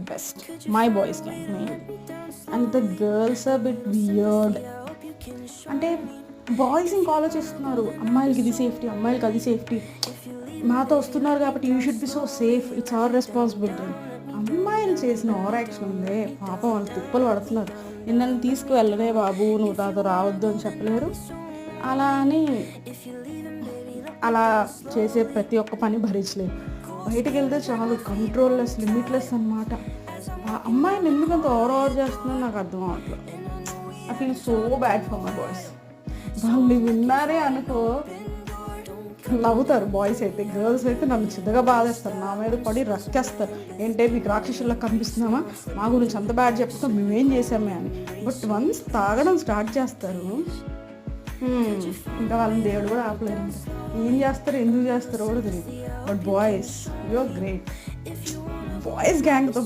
Best my boys gang main. And the girls are bit weird. అంటే boys ఇంకా ఆలోచిస్తున్నారు, అమ్మాయిలకి ఇది సేఫ్టీ, అమ్మాయిలకి అది సేఫ్టీ, మాతో వస్తున్నారు కాబట్టి you should be so safe, it's our responsibility. అమ్మాయిలు చేసిన ఓవర్ యాక్షన్ ఉందే పాపం, వాళ్ళు తిప్పలు పడుతున్నారు. నిన్ను తీసుకువెళ్ళనే బాబు, నువ్వు నాతో రావద్దు అని చెప్పలేరు. అలా అని అలా చేసే ప్రతి ఒక్క పని భరించలేరు. బయటికి వెళ్తే చాలు కంట్రోల్లెస్, లిమిట్లెస్ అనమాట. ఆ అమ్మాయిని ఎందుకంత ఓవర్ చేస్తుందో నాకు అర్థం అవ్వట్లేదు. I feel so bad for my boys. వాళ్ళు విన్నారే అనుకో నవ్వుతారు బాయ్స్ అయితే. గర్ల్స్ అయితే నన్ను చిన్నగా బాధేస్తారు, నా మీద పడి రక్కేస్తారు. ఏంటే మీకు రాక్షసుల్లా కనిపిస్తున్నామా, మా గురించి అంత బ్యాడ్ చెప్తాం, మేమేం చేసామే అని. బట్ వన్స్ తాగడం స్టార్ట్ చేస్తారు, ఇంకా వాళ్ళని దేవుడు కూడా ఆపలేరు. ఏం చేస్తారో ఎందుకు చేస్తారో కూడా తెలియదు. But boys, you are great. Boys గ్యాంగ్తో